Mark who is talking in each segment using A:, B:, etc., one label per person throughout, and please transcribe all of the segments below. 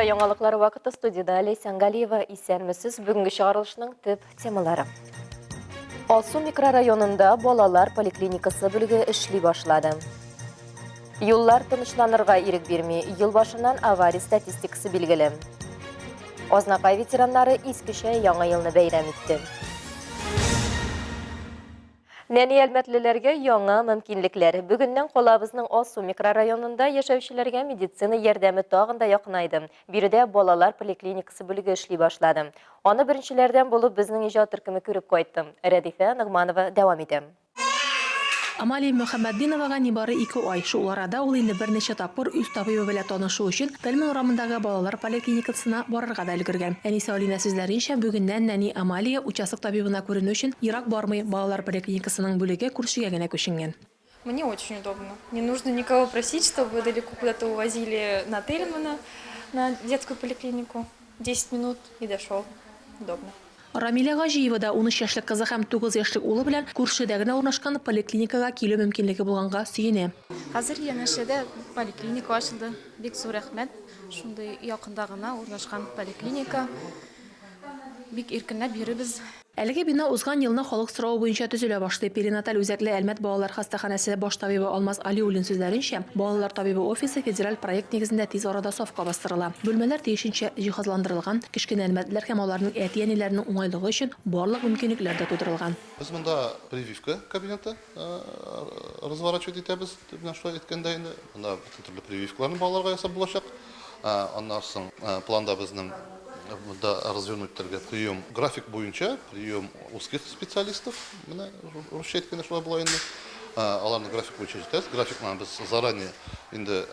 A: Туда яңалыклар вакыты студияда Лейсан Галиева исәнмесез бүгінгі шығарылышының төп темалары. Алсу микрорайонында балалар поликлиникасы бүлігі эшли башлады. Юллар тынычланырга ирек бирми, ел башыннан авария статистикасы билгеле. Ознакай ветераннары искечә яңа елны бәйрәм итте. Нәни әлмәтлеләргә яңа мөмкинлекләр. Бүгеннән колабызның Алсу микрорайонында яшәүчеләргә медицина ярдәме тагын да якынайды. Биредә балалар поликлиникасы бүлеге эшли башлады. Аны беренчеләрдән булып безнең иҗат төркеме күреп кайтты. Рәдифә Нигъманова дәвам итә.
B: Амалия Мөхәммәтдиновага нибары 2 ай. Шул арада ул инде берничә тапкыр үз табибы белән танышу өчен Тәлмин урамындагы балалар поликлиникасына барырга да өлгергән. Әниса Алина сүзләренчә, бүгеннән нәни Амалия участок табибына күренү өчен ерак бармый, балалар поликлиникасының бүлеге күршегә генә күченгән.
C: Мне очень удобно. Не нужно никого просить, чтобы далеко куда-то увозили на Тельмана, на детскую поликлинику. 10 минут и дошел. Удобно.
B: Рамиля Гажиева да 13 яшьлек кызы һәм 9 яшьлек улы белән күршедә генә урнашкан поликлиникага килү мөмкинлеге булганга сөенә.
D: Хәзер янәшәдә поликлиника ачылды. Бик зур рәхмәт. Шундый якында гына урнашкан поликлиника. Бик иркенләп йөрибез.
B: Әлеге бина узган елны халык сорауы буенча төзелә башлый. Перинаталь үзәкле Әлмәт балалар хастаханәсе баш табибы Алмаз Алиуллин сүзләренчә, балалар табибы офисы федераль проект нигезендә тиз арада сафка бастырыла. Бүлмәләр тиешенчә җиһазландырылган, кечкенә Әлмәтләр һәм аларның әти-әниләренең уңайлыгы өчен барлык мөмкинлекләр дә тудырылган.
E: Без монда прививка кабинеты разворачивать итәбез. Менә шулай әйткәндә инде монда төрле прививкаларны балаларга ясап булачак. Аннан соң планда безнең развернуть прием график буенча, прием узких специалистов. Менә русча әйткәндә шулай була инде. Аларны график буенча җитәбез. Графикны без заранее инде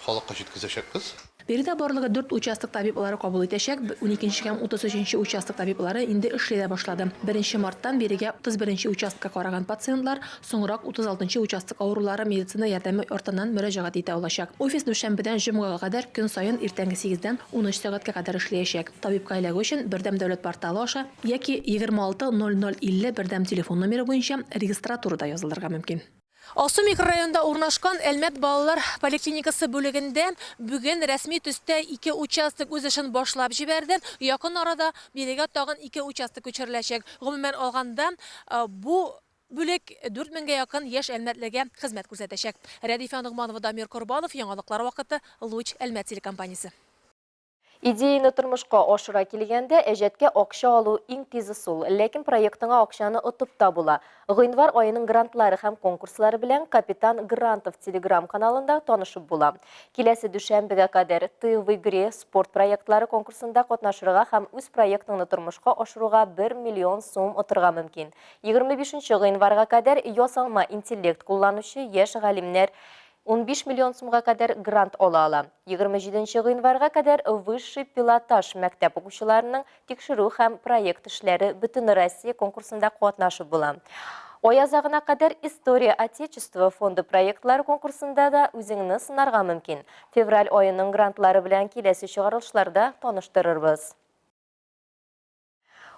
E: халыкка җиткезәчәкбез.
B: Биредә барлыгы 4 участок табиблары кабул итәчәк. 12 һәм 33 участок табиблары инде эшли башлады. 1 марттан бирегә 31 участокка караган пациентлар, соңрак 36 участок авырулары медицина ярдәме артыннан мөрәҗәгать итә алачак. Офис дүшәмбедән җомгага кадәр көн саен иртәнге 8-дән 13 сәгатькә кадәр эшләячәк. Табибка эләгү өчен Бердәм дәүләт порталы аша яки 26 0050 Бердәм телефон номеры буенча регистратурада язылырга мөмкин. Алсу микрорайонында урнашкан Әлмәт балалар поликлиникасы бүлегендә бүген рәсми төстә 2 участок үз эшен башлап җибәрде. Якын арада бирегә тагын 2 участок күчереләчәк. Гомумән алганда бу бүлек 4000-гә якын яшь Әлмәтләргә хезмәт күрсәтәчәк. Рәдифә Нигъманова, Дамир Корбанов, яңалыклар вакыты, Луч Әлмәт телекомпаниясе.
A: Идеяны тормышка ашыра килгәндә, әҗәткә акча алу иң тизе сул, ләкин проектыңа акчаны отып та була. Гыйнвар аеның грантлары һәм конкурслары белән Капитан Грантов телеграм каналында танышып була. Киләсе дүшәмбегә кадәр «Ты в игре» спорт проектлары конкурсында катнашырга һәм үз проектыңны тормышка ашыруга 1 миллион сум отырга мөмкин. 25 гыйнварга кадәр ясалма интеллект кулланучы яшь галимнәр 15 миллион сумга кадәр грант ала. 27 гыйнварга кадәр высший пилотаж мәктәп укучыларының тикшерү һәм проект эшләре Бөтен Россия конкурсында катнашып була. Аязагына кадәр История Отечества фонды проектлары конкурсында да үзеңне сынарга мөмкин. Февраль аеның грантлары белән киләсе чыгарылышларда таныштырырбыз.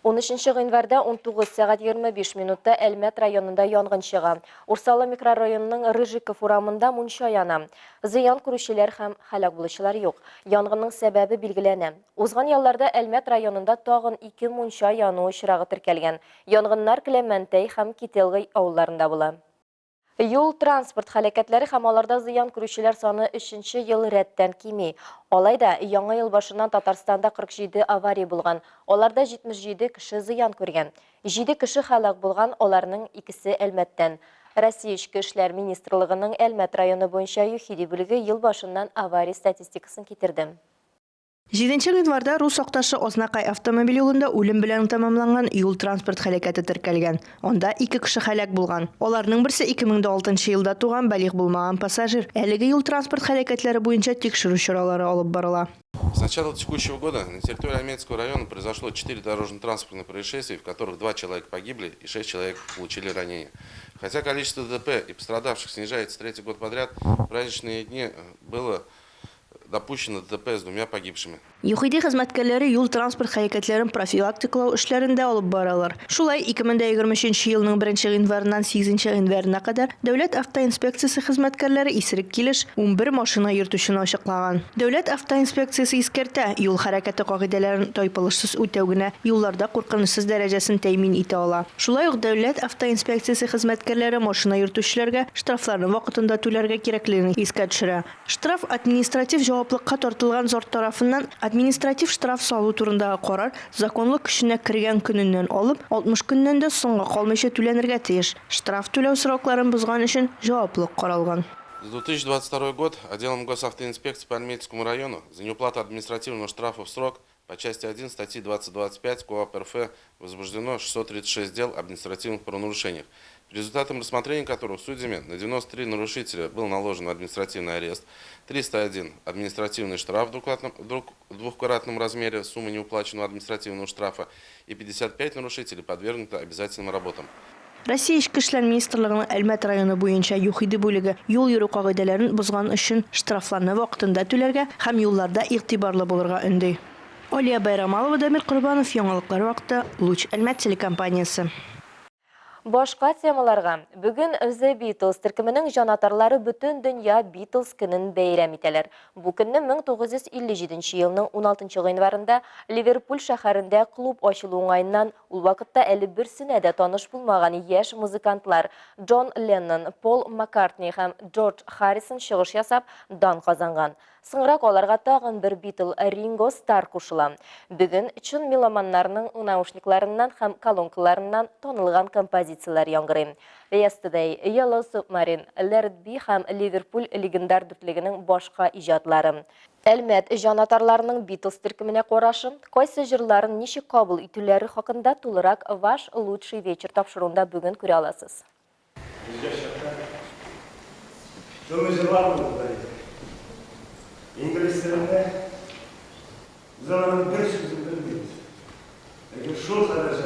A: 13 гыйнварда 19 сәгать 25 минутта Әлмәт районында янгын чыга. Урсалы микрорайонының Рыжиков урамында мунча яна. Зыян күрүчеләр һәм һәлак булучылар юк. Янгынның сәбәбе билгеләнә. Узган елларда Әлмәт районында тагын 2 мунча яну очрагы теркәлгән. Янгыннар Клементей һәм Кителгый авылларында була. Юл транспорт хәрәкәтләре һәм аларда зыян күрүчеләр саны 3нче ел рәттән кими. Алайда яңа ел башыннан Татарстанда 47 авария булган. Аларда 77 кеше зыян күргән. 7 кеше һәлак булган, аларның икесе Әлмәттән. Россия Эчке эшләр министрлыгының Әлмәт районы буенча ЮХИДИ бүлеге ел башыннан авария статистикасын китерде.
F: 7 гыйнварда Рус Акташы Ознакай автомобиль юлында үлем белән тәмамланган юл транспорт хәрәкәте теркәлгән. Анда 2 кеше һәлак булган. Аларның берсе 2006 елда туган бәлиг булмаган пассажир. Әлеге юл транспорт хәрәкәтләре буенча тикшерү чаралары алып барыла.
G: С начала текущего года на территории Альметьевского района произошло 4 дорожно-транспортных происшествий, в которых 2 человека погибли и 6 человек получили ранения. Хотя количество ДТП и пострадавших снижается третий год подряд, в праздничные дни было допущено ДТП с 2 погибшими.
F: ЮХИДИ хезмәткәрләре юл транспорт хәрәкәтләрен профилактикалау эшләрендә алып баралар. Шулай 2023 елның 1 январыннан 8 январына кадәр Дәүләт автоинспекциясе хезмәткәрләре исерек килеш 11 машина йөртүчене ачыклаган. Дәүләт автоинспекциясе искәртә, юл хәрәкәте кагыйдәләрен тайпылышсыз үтәү генә юлларда куркынычсыз дәрәҗәсен тәэмин итә ала. Шулай ук Дәүләт автоинспекциясе хезмәткәрләре машина йөртүчеләргә штрафларны вакытында түләргә кирәклеген искә төшерә. Штраф административ җаваплылыкка тартылган зор тарафыннан административ штраф салу турындагы карар законлы көченә кергән көненнән алып 60 көннән дә соңга калмыйча түләнергә тиеш. Штраф түләү срокларын бозган өчен җаваплылык каралган.
G: За 2022 год отделом госавтоинспекции по Альметьевскому району за неуплату административного штрафа в срок по части 1 статьи 2025 КоАП РФ возбуждено 636 дел об административных правонарушениях, по результатам рассмотрения которых судьями на 93 нарушителя был наложен административный арест, 301 административный штраф в двухкратном размере суммы неуплаченного административного штрафа и 55 нарушителей подвергнуты обязательным работам.
F: Россия Ички эшләр министрлыгының Әлмәт районы буенча ЮХИДИ бүлеге юл йөрү кагыйдәләрен бозган өчен штрафларны вакытында түләргә һәм юлларда игътибарлы булырга өндәй. Алия Байрамалова, Дамир Курбанов, яңалыклар вакыты, Луч Әлмәт телекомпаниясе.
A: Башка темаларга. Бүген The Beatles төркеменең җанатарлары бөтен дөнья Beatles көнен бәйрәм итәләр. Бу көнне 1957 елның 16 январында Ливерпуль шәһәрендә клуб ачылу уңаеннан ул вакытта әле берсенә дә таныш булмаган яшь музыкантлар Джон Леннон, Пол Маккартни һәм Джордж Харрисон чыгыш ясап дан казанган. Соңрак аларга тагын бер Beatle Ринго Стар кушыла. Бүген чын меломаннарның наушникларыннан һәм колонкаларыннан танылган композицияләр яңгырый. Yesterday, Yellow Submarine, Let It Be һәм Ливерпуль легендар дүртлегенең башка иҗатлары. Әлмәт җанатарларының Beatles төркеменә карашы, кайсы җырларын ничек кабул итүләре хакында тулырак Ваш лучший вечер тапшыруында бүген күрә аласыз.
H: İngiliz dilinde zamanın bir sözünü bilmeyiz. Lakin şu sadece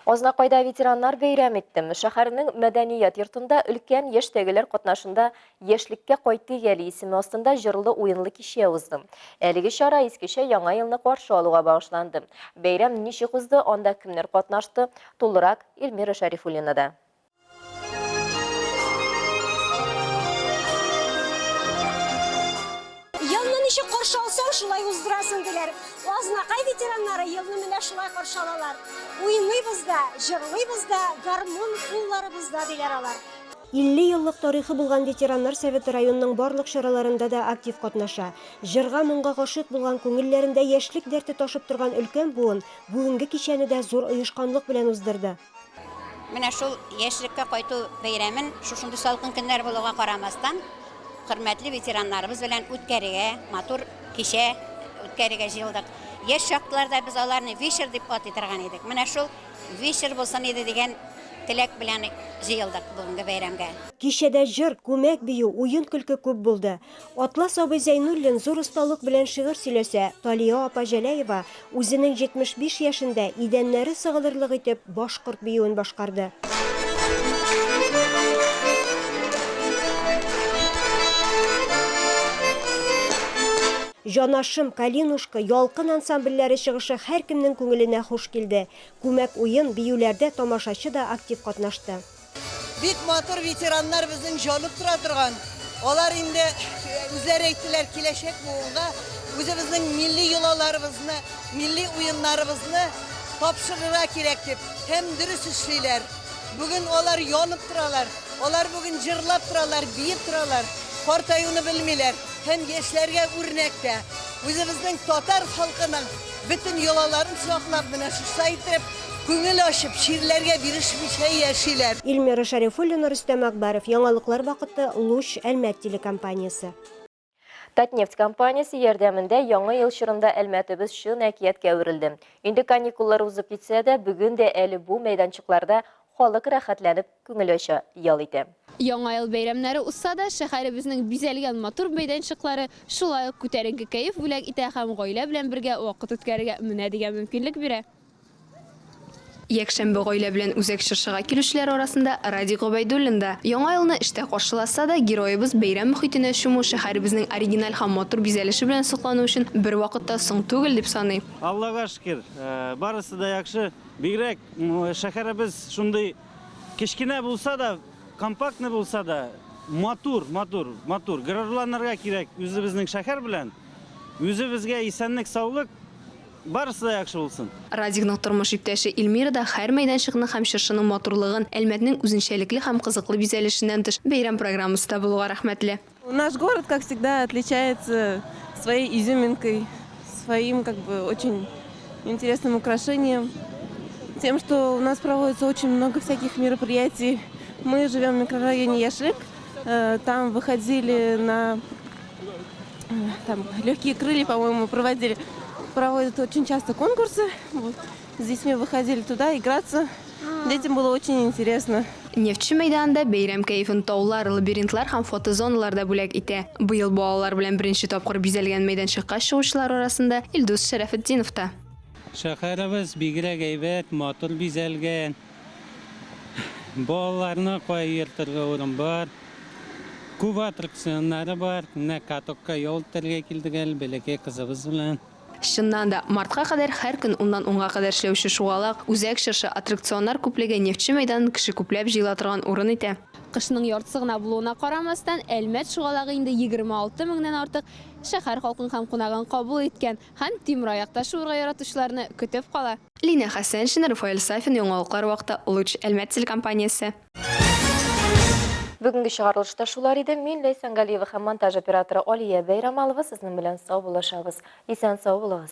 A: Ознакайда ветераннар бәйрәм иттем. Шәһәрнең мәдәният йортында өлкән яшьтәгеләр катнашында яшьлеккә кайтты гәли исеме астында җырлы уенлы кичә узды. Әлеге чара искечә яңа елны каршы алуга багышланды. Бәйрәм ничек узды, анда кемнәр катнашты? Тулырак Эльмира Шәрифуллинада.
I: Елны ничек каршы алсаң, шулай уздырасың диләр. Азнакай ветераннары елны менә шулай каршы алалар. Уйныйбыз да, җырлыйбыз да, гармун кулларыбыз да диләр алар.
J: 50 еллык тарихы булган ветераннар советы районның барлык чараларында да актив катнаша. Җырга моңга гашык булган күңелләрендә яшьлек дәрте ташып торган өлкән буын бүгенге кичәне дә зур оешканлык белән уздырды.
K: Менә шул яшьлеккә кайту бәйрәмен шушындый салкын көннәр булуга карамастан, хөрмәтле ветераннарыбыз белән үткәрергә, матур кичә үткәрергә җыелдык. Яшь чакларда без аларны вечер дип атый торган идек. Менә шул вечер булсын иде дигән теләк белән җыелдык бүгенге бәйрәмгә.
J: Кичәдә җыр, күмәк бию, уен көлке күп булды. Атлас абый Зәйнуллин зур осталык белән шигырь сөйләсә, Талия апа Җәләева үзенең 75 яшендә идәннәре сыгылырлык итеп башкорт биюен башкарды. Жанашым, Калинушка, Ялкын ансамбльләре чыгышы һәр кемнең күңеленә хуш килде. Күмәк уен, биюләрдә тамашачы да актив катнашты.
L: Бик матур ветераннар безнең җанып тора торган. Алар инде үзләре әйттеләр, киләчәк буынга үзебезнең милли йолаларыбызны, милли уеннарыбызны тапшырырга кирәк дип, һәм дөрес эшлиләр. Бүген алар янып торалар. Алар бүген җырлап торалар, биеп торалар. Картаюны белмиләр. Һәм яшьләргә үрнәктә. Үзебезнең татар халкының бөтен йолаларын саклап менә шулай итеп күңел ачып ширләргә бирешмичә яшиләр.
J: Эльмира Шәрифуллина, Рөстәм Акбаров, яңалыклар вакыты, Луч Әлмәт телекомпаниясе.
A: Татнефть компаниясе ярдәмендә яңа ел чорында Әлмәтебез чын әкияткә әверелде. Инде каникуллар узып китсә дә, бүген дә әле бу мәйданчыкларда халык рәхәтләнеп күңел ача ял итә.
M: Яңа ел бәйрәмнәре узса да, шәһәребезнең бизәлгән матур мәйданчыклары шулай ук күтәренке кәеф бүләк итә һәм гаилә белән бергә вакыт үткәрергә менә дигән мөмкинлек бирә.
B: Якшәмбе гаилә белән үзәк чыршыга килүчеләр арасында Радик Гобайдуллин да. Яңа елны эштә каршыласа да, героебыз бәйрәм мөхитенә чуму шәһәребезнең оригиналь һәм матур бизәлеше белән соклану өчен бер вакытта соң түгел дип саный.
H: Аллага шөкер, барысы да яхшы. Бигрәк шәһәребез шундый кечкенә булса да, компактный булса да, матур. Гырурланырга кирәк үзебезнең шәһәр белән. Үзебезгә исәнлек, саулык, барысы да яхшы булсын.
B: Радикның тормыш иптәше Илмира да һәр мәйданчыкның һәм чыршының матурлыгын, Әлмәтнең үзенчәлекле һәм кызыклы бизәлешеннән тыш бәйрәм программасында булуга рәхмәтле.
N: Наш город, как всегда, отличается своей изюминкой, своим очень интересным украшением, тем, что у нас проводится очень много всяких мероприятий. Мы живем в микрорайоне Яшлык, там выходили на легкие крылья, по-моему, проводят очень часто конкурсы. Вот. С детьми выходили туда играться. Детям было очень интересно.
B: Нефтче мәйданында бәйрәм кәефен таулар, лабиринтлар һәм фотозоналарда бүләк итә. Быел балалар белән беренче тапкыр бизәлгән мәйданчыкка чыгучылар арасында Илдус Шәрәфетдинов та.
O: Шәһәребез бигрәк әйбәт, матур бизәлгән. Балаларны кайыртырга урын бар. Күп аттракционнары бар. Менә катокка ял итәргә килдек әле бәләкәй кызыбыз белән.
B: Чыннан да, мартка кадәр һәр көн 10-10 кадәр эшләүче шугалак, үзәк чыршы аттракционнар күплеге нефтче мәйданын кеше күпләп җыела торган урын итә.
M: Кышның яртысы гына булуына карамастан, Әлмәт шугалагы инде 26 меңнән артык шәһәр халкын һәм кунагын кабул иткән һәм тимер аякта шуырга яратучыларны көтеп кала.
B: Лина Хәсәншин, Рафаэль Сафин, яңалыклар вакыты, Луч Әлмәт телекомпаниясе.
A: Бүгінгі шығарылышта шулар иде. Мен Ләйсән Галиева һәм монтаж операторы Алия Бәйрамалова сезнең белән сау булышабыз. Исән сау булыгыз.